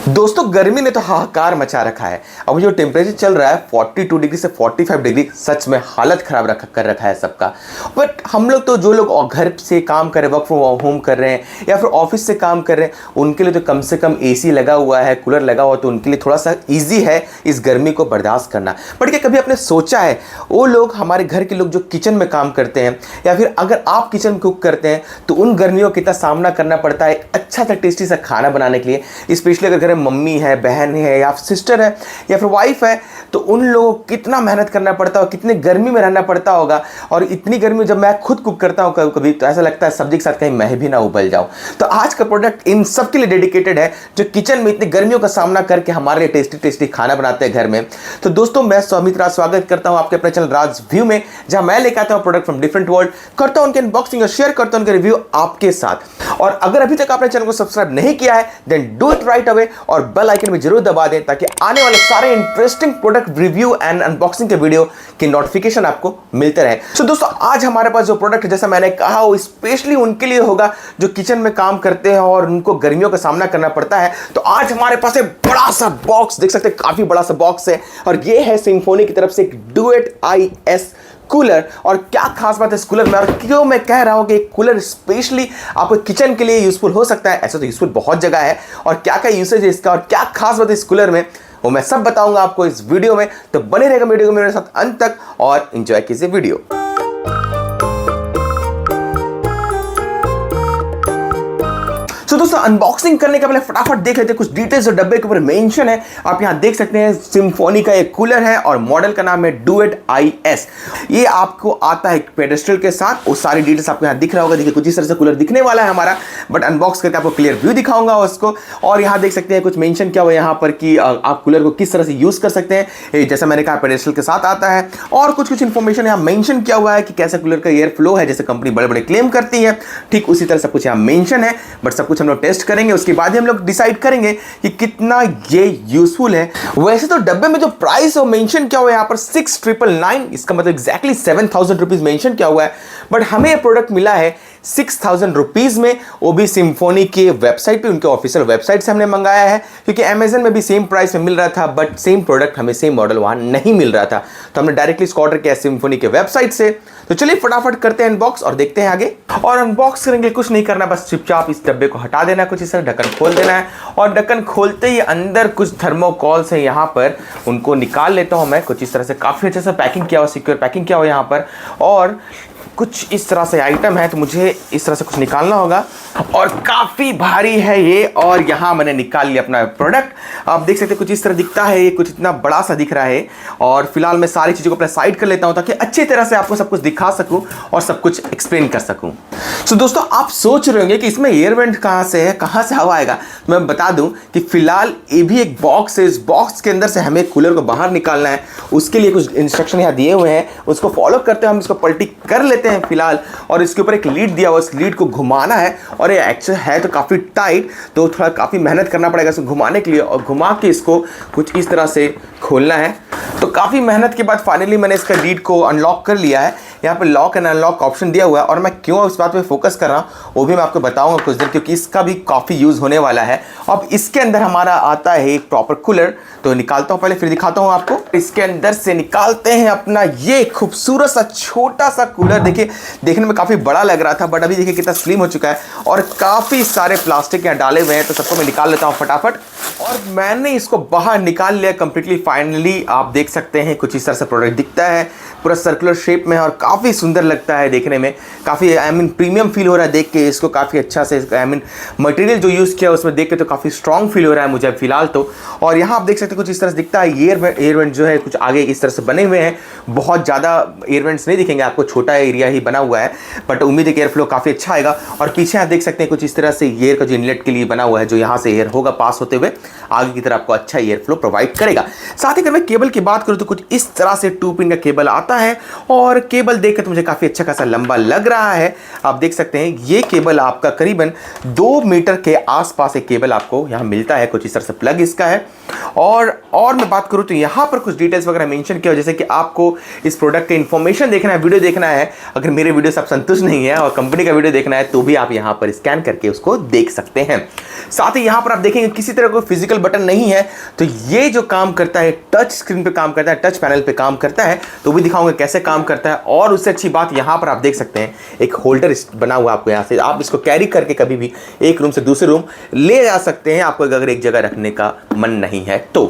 दोस्तों गर्मी ने तो हाहाकार मचा रखा है। अब जो टेम्परेचर चल रहा है 42 डिग्री से 45 डिग्री, सच में हालत खराब कर रखा है सबका। बट हम लोग तो जो लोग घर से काम कर रहे हैं, वर्क फ्रॉम होम कर रहे हैं या फिर ऑफिस से काम कर रहे हैं, उनके लिए तो कम से कम एसी लगा हुआ है, कूलर लगा हुआ, तो उनके लिए थोड़ा सा ईजी है इस गर्मी को बर्दाश्त करना। बट क्या कभी आपने सोचा है वो लोग, हमारे घर के लोग जो किचन में काम करते हैं या फिर अगर आप किचन में कुक करते हैं तो उन गर्मियों का कितना सामना करना पड़ता है अच्छा सा टेस्टी सा खाना बनाने के लिए। स्पेशली अगर घर में मम्मी है, बहन है या सिस्टर है या फिर वाइफ है, तो उन लोगों को कितना मेहनत करना पड़ता है, कितने गर्मी में रहना पड़ता होगा। और इतनी गर्मी जब मैं खुद कुक करता हूँ कभी कभी, तो ऐसा लगता है सब्जी के साथ कहीं मैं भी ना उबल जाऊँ। तो आज का प्रोडक्ट इन सब के लिए डेडिकेटेड है जो किचन में इतनी गर्मियों का सामना करके हमारे लिए टेस्टी टेस्टी खाना बनाते हैं घर में। तो दोस्तों मैं सुमित राज स्वागत करता हूँ आपके अपने चैनल राज व्यू में, जहां मैं लेकर आता हूँ प्रोडक्ट फ्रॉम डिफरेंट वर्ल्ड, करता हूँ उनके अनबॉक्सिंग और शेयर करता हूँ उनके रिव्यू आपके साथ। और अगर अभी तक आपने चैनल को सब्सक्राइब नहीं किया है then do it right away और बेल आइकन में जरूर दबा दें ताकि आने वाले सारे interesting product review and unboxing के वीडियो की नोटिफिकेशन आपको मिलते रहे। सो दोस्तों आज हमारे पास जो प्रोडक्ट जैसा मैंने कहा वो स्पेशली उनके लिए होगा जो किचन में काम करते हैं और उनको गर्मियों का सामना करना पड़ता है। तो आज हमारे पास एक बड़ा सा बॉक्स देख सकते हैं, काफी बड़ा सा बॉक्स है और ये है सिम्फोनी की तरफ से एक डुएट IS कूलर। और क्या खास बात है इस कूलर में और क्यों मैं कह रहा हूं कि कूलर स्पेशली आपको किचन के लिए यूजफुल हो सकता है। ऐसा तो यूजफुल बहुत जगह है और क्या क्या यूसेज है इसका और क्या खास बात है इस कूलर में, वो मैं सब बताऊंगा आपको इस वीडियो में। तो बने रहेगा वीडियो मेरे साथ अंत तक और एंजॉय कीजिए वीडियो। तो दोस्तों अनबॉक्सिंग करने के पहले फटाफट देख लेते हैं कुछ डिटेल्स जो डब्बे के ऊपर मेंशन है। आप यहां देख सकते हैं सिम्फोनी का एक कूलर है और मॉडल का नाम है डुएट IS। ये आपको आता है पेडेस्टल के साथ, वो सारी डिटेल्स आपको यहां दिख रहा होगा। देखिए कुछ इस तरह से कूलर दिखने वाला है हमारा, बट अनबॉक्स करके आपको क्लियर व्यू दिखाऊंगा उसको। और यहां देख सकते हैं कुछ मेंशन किया हुआ यहां पर कि आप कूलर को किस तरह से यूज कर सकते हैं। जैसा मैंने कहा पेडेस्टल के साथ आता है और कुछ इंफॉर्मेशन यहां मेंशन किया हुआ है कि कैसा कूलर का एयर फ्लो है, जैसे कंपनी बड़े बड़े क्लेम करती है, ठीक उसी तरह सब कुछ यहां मेंशन है। बट सब कुछ हम लोग टेस्ट करेंगे, उसके बाद ही हम लोग डिसाइड करेंगे कि कितना ये यूजफुल है। वैसे तो डब्बे में जो प्राइस है वो मेंशन किया हुआ है यहाँ पर 6999, इसका मतलब एग्जैक्टली 7000 रुपीज मेंशन किया हुआ है। बट हमें ये प्रोडक्ट मिला है 6000 रुपीज में, वो भी सिम्फोनी के वेबसाइट पे, उनके ऑफिशियल वेबसाइट से हमने मंगाया है। क्योंकि अमेजन में भी सेम प्राइस में मिल रहा था बट सेम प्रोडक्ट हमें सेम मॉडल वहां नहीं मिल रहा था, तो हमने डायरेक्टली इसको ऑर्डर किया सिम्फोनी के वेबसाइट से। तो चलिए फटाफट करते हैं अनबॉक्स और देखते हैं आगे। और अनबॉक्स करेंगे कुछ नहीं करना, बस चुपचाप इस डब्बे को हटा देना, कुछ इस तरह ढक्कन खोल देना है। और ढक्कन खोलते ही अंदर कुछ थर्मोकॉल्स हैं यहाँ पर, उनको निकाल लेता हूँ मैं। कुछ इस तरह से काफी अच्छे से पैकिंग किया हुआ, सिक्योर पैकिंग किया हुआ यहाँ पर। और कुछ इस तरह से आइटम है तो मुझे इस तरह से कुछ निकालना होगा और काफी भारी है ये। और यहां मैंने निकाल लिया अपना प्रोडक्ट। आप देख सकते हैं कुछ इस तरह दिखता है, ये कुछ इतना बड़ा सा दिख रहा है। और फिलहाल मैं सारी चीजों को अपने साइड कर लेता हूं ताकि अच्छी तरह से आपको सब कुछ दिखा सकूं और सब कुछ एक्सप्लेन कर सकूं। तो दोस्तों आप सोच रहे होंगे कि इसमें एयर वेंट कहां से है, कहां से हवा आएगा। तो मैं बता दूं कि फिलहाल ये भी एक बॉक्स है, इस बॉक्स के अंदर से हमें कूलर को बाहर निकालना है। उसके लिए कुछ इंस्ट्रक्शन यहाँ दिए हुए हैं, उसको फॉलो करते हैं, हम इसको पलटी कर लेते हैं फिलहाल। और इसके ऊपर एक लीड दिया हुआ, उस लीड को घुमाना है और ये एक्चुअली है तो काफी टाइट, तो थोड़ा काफी मेहनत करना पड़ेगा इसको घुमाने के लिए। और घुमा के इसको कुछ इस तरह से खोलना है। तो काफी मेहनत के बाद फाइनली मैंने इसका लीड को अनलॉक कर लिया है। यहाँ पे लॉक एंड अनलॉक ऑप्शन दिया हुआ है और मैं क्यों इस बात पे फोकस कर रहा हूँ वो भी मैं आपको बताऊंगा कुछ देर, क्योंकि इसका भी काफी यूज होने वाला है। अब इसके अंदर हमारा आता है एक प्रॉपर कूलर, तो निकालता हूँ पहले फिर दिखाता हूँ आपको। इसके अंदर से निकालते हैं अपना ये खूबसूरत सा छोटा सा कूलर। देखिए देखने में काफी बड़ा लग रहा था बट अभी देखिए कितना स्लिम हो चुका है और काफी सारे प्लास्टिक यहाँ डाले हुए हैं, तो सबको मैं निकाल लेता हूँ फटाफट। और मैंने इसको बाहर निकाल लिया कंप्लीटली फाइनली। आप देख सकते हैं कुछ इस तरह से प्रोडक्ट दिखता है, पूरा सर्कुलर शेप में और काफ़ी सुंदर लगता है देखने में। काफ़ी प्रीमियम फील हो रहा है देख के इसको, काफ़ी अच्छा से मटेरियल जो यूज़ किया उसमें देख के तो काफ़ी स्ट्रॉन्ग फील हो रहा है मुझे फिलहाल तो। और यहाँ आप देख सकते हैं कुछ इस तरह से दिखता है। एयर वेंट जो है कुछ आगे इस तरह से बने हुए हैं, बहुत ज़्यादा एयर वेंट्स नहीं दिखेंगे आपको, छोटा एरिया ही बना हुआ है बट उम्मीद है कि एयर फ्लो काफ़ी अच्छा आएगा। और पीछे आप देख सकते हैं कुछ इस तरह से एयर का जो इनलेट के लिए बना हुआ है, जो यहाँ से एयर होगा पास होते हुए आगे की तरफ आपको अच्छा एयर फ्लो प्रोवाइड करेगा। साथ ही अगर मैं केबल की बात करूं तो कुछ इस तरह से 2 पिन का केबल आता है और केबल देखकर तो मुझे काफी अच्छा खासा लंबा लग रहा है। आप देख सकते हैं ये केबल आपका करीबन 2 मीटर के आसपास एक केबल आपको यहां मिलता है। कुछ इस तरह से प्लग इसका है। और मैं बात करूं तो यहां पर कुछ डिटेल्स वगैरह मेंशन किया, जैसे कि आपको इस प्रोडक्ट के इंफॉर्मेशन देखना है, वीडियो देखना है, अगर मेरे वीडियो से आप संतुष्ट नहीं है और कंपनी का वीडियो देखना है तो भी आप यहाँ पर स्कैन करके उसको देख सकते हैं। साथ ही यहाँ पर आप देखेंगे किसी तरह कोई फिजिकल बटन नहीं है, तो ये जो काम करता है टच स्क्रीन पे काम करता है, टच पैनल पे काम करता है, तो भी दिखाऊंगा कैसे काम करता है। और उससे अच्छी बात यहाँ पर आप देख सकते हैं एक होल्डर बना हुआ आपको, यहाँ से आप इसको कैरी करके कभी भी एक रूम से दूसरे रूम ले जा सकते हैं, आपको अगर एक जगह रखने का मन नहीं है तो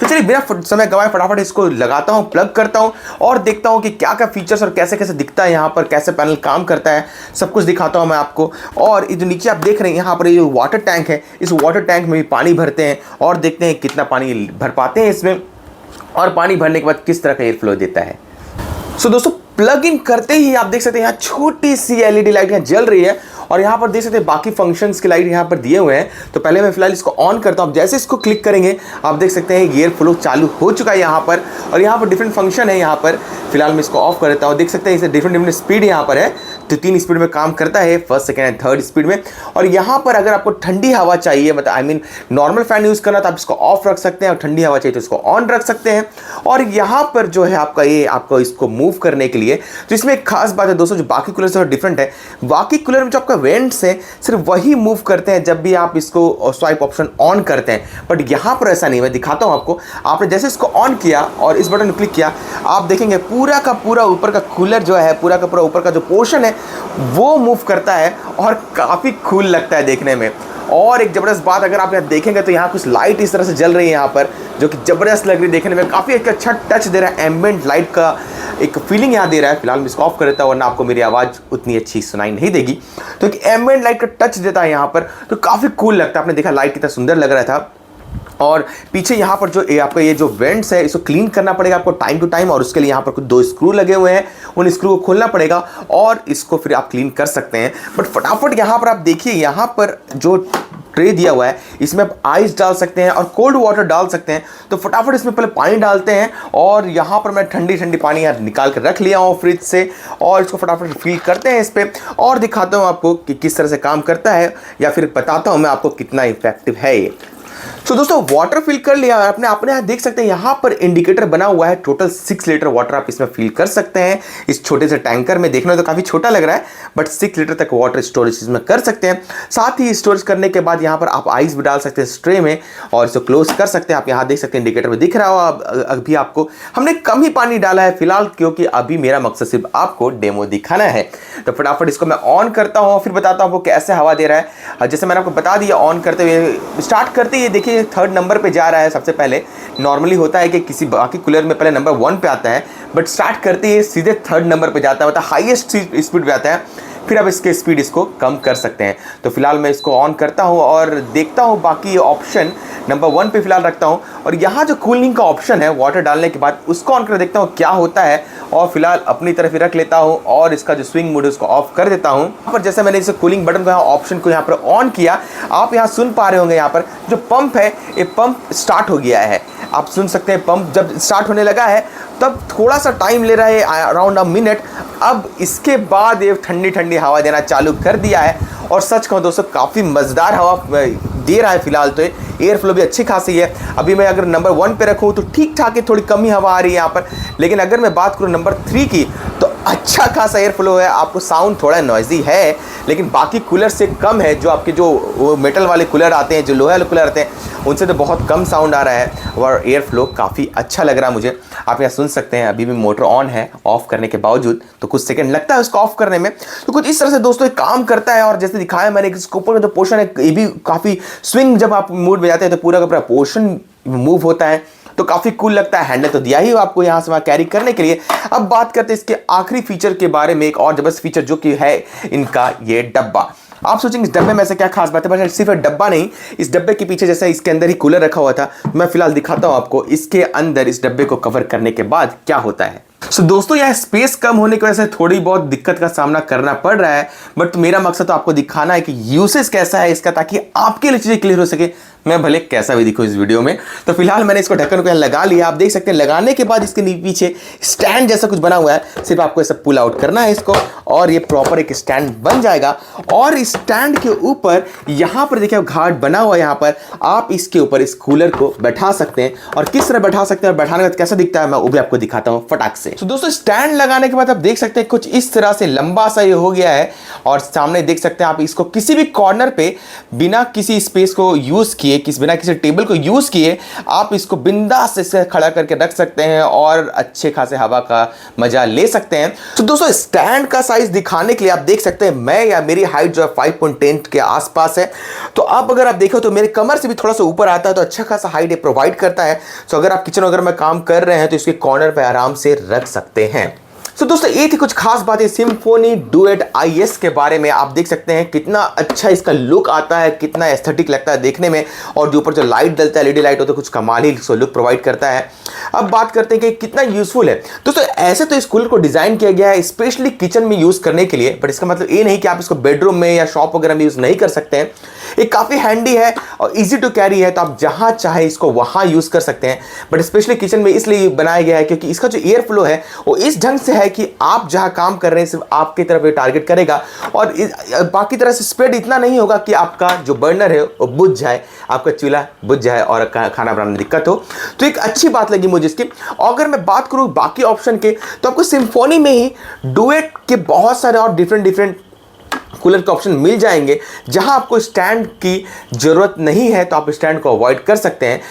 चलिए बिना समय गवाए फटाफट इसको लगाता हूँ, प्लग करता हूँ और देखता हूँ कि क्या क्या फीचर्स और कैसे कैसे दिखता है, यहाँ पर कैसे पैनल काम करता है, सब कुछ दिखाता हूँ मैं आपको। और ये जो नीचे आप देख रहे हैं यहाँ पर ये वाटर टैंक है, इस वाटर टैंक में भी पानी भरते हैं और देखते हैं कितना पानी भर पाते हैं इसमें, और पानी भरने के बाद किस तरह का एयर फ्लो देता है। सो दोस्तों प्लग इन करते ही आप देख सकते हैं यहाँ छोटी सी एलईडी लाइट यहाँ जल रही है और यहाँ पर देख सकते हैं बाकी फंक्शंस की लाइट यहाँ पर दिए हुए हैं। तो पहले मैं फिलहाल इसको ऑन करता हूँ, जैसे इसको क्लिक करेंगे आप देख सकते हैं एयर फ्लो चालू हो चुका है यहाँ पर, और यहाँ पर डिफरेंट फंक्शन है। यहाँ पर फिलहाल मैं इसको ऑफ कर देता हूँ, देख सकते हैं इसे डिफरेंट स्पीड यहाँ पर है, तो 3 स्पीड में काम करता है, first second and third speed में। और यहाँ पर अगर आपको ठंडी हवा चाहिए, मतलब I mean normal fan use करना तो आप इसको ऑफ रख सकते हैं, और ठंडी हवा चाहिए तो इसको ऑन रख सकते हैं। और यहाँ पर जो है आपका ये आपको इसको मूव करने के लिए, तो इसमें एक खास बात है दोस्तों जो बाकी कूलर से थोड़ा डिफरेंट है, बाकी कूलर में जो आपका वेंट्स है सिर्फ वही मूव करते हैं जब भी आप इसको स्वाइप ऑप्शन ऑन करते हैं, बट यहाँ पर ऐसा नहीं। मैं दिखाता हूँ आपको, आपने जैसे इसको ऑन किया और इस बटन को क्लिक किया, आप देखेंगे पूरा का पूरा ऊपर का कूलर जो है, पूरा का पूरा ऊपर का जो पोर्शन है वो मूव करता है और काफ़ी कूल लगता है देखने में। और एक ज़बरदस्त बात, अगर आप यहाँ देखेंगे तो यहाँ कुछ लाइट इस तरह से जल रही है यहाँ पर, जो कि ज़बरदस्त लग रही है देखने में, काफ़ी एक अच्छा टच दे रहा है, एम्बिएंट लाइट का एक फीलिंग यहाँ दे रहा है। फिलहाल मैं इसको ऑफ कर देता हूँ वरना आपको मेरी आवाज़ उतनी अच्छी सुनाई नहीं देगी। तो एक एम्बिएंट लाइट का टच देता है यहाँ पर, तो काफ़ी कूल लगता है। आपने देखा लाइट कितना सुंदर लग रहा था। और पीछे यहाँ पर जो आपका ये जो वेंट्स है इसको क्लीन करना पड़ेगा आपको टाइम टू टाइम, और उसके लिए यहाँ पर कुछ 2 स्क्रू लगे हुए हैं, उन स्क्रू को खोलना पड़ेगा और इसको फिर आप क्लीन कर सकते हैं। बट फटाफट यहाँ पर आप देखिए, यहाँ पर जो ट्रे दिया हुआ है इसमें आप आइस डाल सकते हैं और कोल्ड वाटर डाल सकते हैं। तो फटाफट इसमें पहले पानी डालते हैं, और यहाँ पर मैं ठंडी ठंडी पानी यहाँ निकाल कर रख लिया हूँ फ्रिज से, और इसको फटाफट फिल करते हैं इस पर, और दिखाता हूँ आपको कि किस तरह से काम करता है, या फिर बताता हूँ मैं आपको कितना इफेक्टिव है ये। तो दोस्तों वाटर फिल कर लिया, अपने यहाँ देख सकते हैं यहाँ पर इंडिकेटर बना हुआ है, टोटल 6 लीटर वाटर आप इसमें फिल कर सकते हैं इस छोटे से टैंकर में। देखने में तो काफ़ी छोटा लग रहा है, बट 6 लीटर तक वाटर स्टोरेज इसमें कर सकते हैं। साथ ही स्टोरेज करने के बाद यहाँ पर आप आइस भी डाल सकते हैं स्ट्रे में, और इसको क्लोज कर सकते हैं। आप यहाँ देख सकते हैं इंडिकेटर में दिख रहा हो अभी आपको, हमने कम ही पानी डाला है फिलहाल, क्योंकि अभी मेरा मकसद सिर्फ आपको डेमो दिखाना है। तो फटाफट इसको मैं ऑन करता हूँ, फिर बताता हूँ आपको कैसे हवा दे रहा है। जैसे मैंने आपको बता दिया, ऑन करते हुए स्टार्ट करते ही देखिए 3rd नंबर पे जा रहा है। सबसे पहले नॉर्मली होता है कि किसी बाकी कूलर में पहले नंबर 1 पे आता है, बट स्टार्ट करते ही सीधे 3rd नंबर पे जाता है, मतलब हाईएस्ट स्पीड पे आता है। फिर आप इसके स्पीड इसको कम कर सकते हैं। तो फिलहाल मैं इसको ऑन करता हूं और देखता हूं, बाकी ऑप्शन नंबर 1 पे फिलहाल रखता हूं, और यहाँ जो कूलिंग का ऑप्शन है वाटर डालने के बाद उसको ऑन कर देखता हूं क्या होता है, और फिलहाल अपनी तरफ ही रख लेता हूं, और इसका जो स्विंग मोड है उसको ऑफ कर देता हूं। यहाँ पर जैसे मैंने इस कूलिंग बटन को यहाँ ऑप्शन को यहाँ पर ऑन किया, आप यहाँ सुन पा रहे होंगे यहाँ पर जो पंप है ये पंप स्टार्ट हो गया है। आप सुन सकते हैं पंप जब स्टार्ट होने लगा है तब थोड़ा सा टाइम ले रहा है, अराउंड अ मिनट। अब इसके बाद ये ठंडी ठंडी हवा देना चालू कर दिया है, और सच कहूँ दोस्तों काफ़ी मज़ेदार हवा दे रहा है फिलहाल। तो एयर फ्लो भी अच्छी खासी है। अभी मैं अगर नंबर 1 पे रखूँ तो ठीक ठाक है, थोड़ी कम ही हवा आ रही है यहाँ पर, लेकिन अगर मैं बात करूँ नंबर 3 की तो अच्छा खासा एयर फ्लो है। आपको साउंड थोड़ा नॉइजी है, लेकिन बाकी कूलर से कम है। जो आपके जो वो मेटल वाले कूलर आते हैं, जो लोहे वाले कूलर आते हैं, उनसे तो बहुत कम साउंड आ रहा है, और एयर फ्लो काफ़ी अच्छा लग रहा है मुझे। आप यहाँ सुन सकते हैं अभी भी मोटर ऑन है ऑफ करने के बावजूद, तो कुछ सेकंड लगता है उसको ऑफ करने में। तो कुछ इस तरह से दोस्तों एक काम करता है, और जैसे दिखाया मैंने इसके ऊपर जो पोर्शन है ये भी काफ़ी स्विंग, जब आप मूड में जाते हैं तो पूरा का पूरा पोर्शन मूव होता है, तो काफ़ी कूल लगता है। हैंडल तो दिया ही हो आपको यहाँ से वहाँ कैरी करने के लिए। अब बात करते हैं इसके आखिरी फीचर के बारे में, एक और जबरदस्त फीचर जो कि है इनका ये डब्बा। आप सोचेंगे इस डब्बे में ऐसे क्या खास बात है, बट सिर्फ डब्बा नहीं, इस डब्बे के पीछे जैसे इसके अंदर ही कूलर रखा हुआ था, मैं फिलहाल दिखाता हूँ आपको इसके अंदर इस डब्बे को कवर करने के बाद क्या होता है। सो दोस्तों यहाँ स्पेस कम होने की वजह से थोड़ी बहुत दिक्कत का सामना करना पड़ रहा है, बट मेरा मकसद तो आपको दिखाना है कि यूसेज कैसा है इसका, ताकि आपके लिए चीज़ें क्लियर हो सके, मैं भले कैसा भी दिखूं इस वीडियो में। तो फिलहाल मैंने इसको ढक्कन को यहाँ लगा लिया। आप देख सकते हैं लगाने के बाद इसके पीछे स्टैंड जैसा कुछ बना हुआ है, सिर्फ आपको ऐसा पुल आउट करना है इसको और ये प्रॉपर एक स्टैंड बन जाएगा। और इस स्टैंड के ऊपर यहाँ पर देखिए घाट बना हुआ है, यहाँ पर आप इसके ऊपर इस कूलर को बैठा सकते हैं। और किस तरह बैठा सकते हैं और बैठाने के बाद कैसा दिखता है मैं वो भी आपको दिखाता हूँ फटाक से। तो दोस्तों स्टैंड लगाने के बाद आप देख सकते हैं कुछ इस तरह से लंबा सा ये हो गया है और सामने देख सकते हैं आप इसको किसी भी कॉर्नर पे बिना किसी स्पेस को यूज किए, बिना किसी टेबल को यूज किए आप इसको बिंदास से खड़ा करके रख सकते हैं और अच्छे खासे हवा का मजा ले सकते हैं। तो दोस्तों स्टैंड का साइज दिखाने के लिए आप देख सकते हैं मैं या मेरी हाइट जो है 5.10 के आसपास है। तो अब अगर आप देखो तो मेरे कमर से भी थोड़ा सा ऊपर आता है, तो अच्छा खासा हाइट ये प्रोवाइड करता है। तो अगर आप किचन वगैरह में काम कर रहे हैं तो इसके कॉर्नर पे आराम से रख सकते हैं। तो दोस्तों ये थी कुछ खास बातें सिम्फोनी डुएट IS के बारे में। आप देख सकते हैं कितना अच्छा इसका लुक आता है, कितना एस्थेटिक लगता है देखने में, और जो ऊपर जो लाइट डलता है LED लाइट हो तो कुछ कमाल ही लुक प्रोवाइड करता है। अब बात करते हैं कि कितना यूजफुल है। दोस्तों ऐसे तो इस कूलर को डिजाइन किया गया है स्पेशली किचन में यूज करने के लिए, बट इसका मतलब ये नहीं कि आप इसको बेडरूम में या शॉप वगैरह में यूज नहीं कर सकते हैं। ये काफी हैंडी है और इजी टू कैरी है, तो आप जहां चाहे इसको वहां यूज कर सकते हैं। बट स्पेशली किचन में इसलिए बनाया गया है क्योंकि इसका जो एयर फ्लो है वो इस ढंग से है कि आप जहां काम कर रहे हैं सिर्फ आपकी तरफ ये टारगेट करेगा और बाकी तरह से स्प्रेड इतना नहीं होगा कि आपका जो बर्नर है वो बुझ जाए, आपका चूल्हा बुझ जाए और खाना बनाने में दिक्कत हो। तो एक अच्छी बात लगी मुझे इसकी। और अगर मैं बात करूं बाकी ऑप्शन के, तो आपको सिम्फोनी में ही डुएट के बहुत सारे और डिफरेंट कूलर के ऑप्शन मिल जाएंगे जहां आपको स्टैंड की जरूरत नहीं है, तो आप स्टैंड को अवॉइड कर सकते हैं।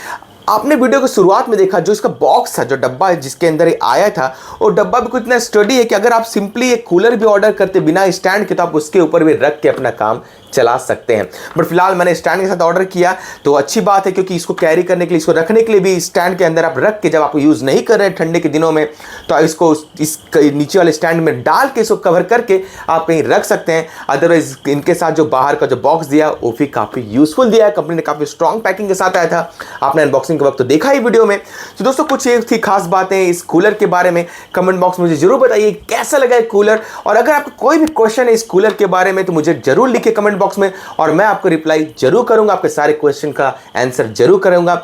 आपने वीडियो को शुरुआत में देखा जो इसका बॉक्स था, जो डब्बा है जिसके अंदर ये आया था, वो डब्बा भी कुछ इतना स्टडी है कि अगर आप सिंपली एक कूलर भी ऑर्डर करते बिना स्टैंड के तो आप उसके ऊपर भी रख के अपना काम चला सकते हैं। बट फिलहाल मैंने स्टैंड के साथ ऑर्डर किया तो अच्छी बात है, क्योंकि इसको कैरी करने के लिए, इसको रखने के लिए भी स्टैंड के अंदर आप रख के, जब आप यूज़ नहीं कर रहे हैं ठंडे के दिनों में, तो इसको इस नीचे वाले स्टैंड में डाल के इसको कवर करके आप कहीं रख सकते हैं। अदरवाइज इनके साथ जो बाहर का जो बॉक्स दिया वो भी काफ़ी यूजफुल दिया है, कंपनी ने काफ़ी स्ट्रॉन्ग पैकिंग के साथ आया था। आपने अनबॉक्सिंग के वक्त तो देखा ही वीडियो में। तो दोस्तों कुछ ये थी खास बातें इस कूलर के बारे में। कमेंट बॉक्स में मुझे जरूर बताइए कैसा लगा है कूलर, और अगर आपको कोई भी क्वेश्चन है इस कूलर के बारे में तो मुझे जरूर लिखिए कमेंट बॉक्स में, और मैं आपको रिप्लाई जरूर करूंगा, आपके सारे क्वेश्चन का आंसर जरूर करूंगा।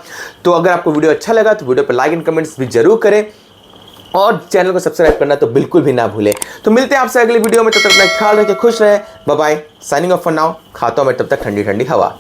तो अगर आपको वीडियो अच्छा लगा तो वीडियो पर लाइक एंड कमेंट्स भी जरूर करें और चैनल को सब्सक्राइब करना तो बिल्कुल भी ना भूलें। तो मिलते हैं आपसे अगले वीडियो में, तब तक अपना ख्याल रखें, खुश रहें, bye bye, signing off for now. खाता हूं मैं तब तक ठंडी ठंडी हवा।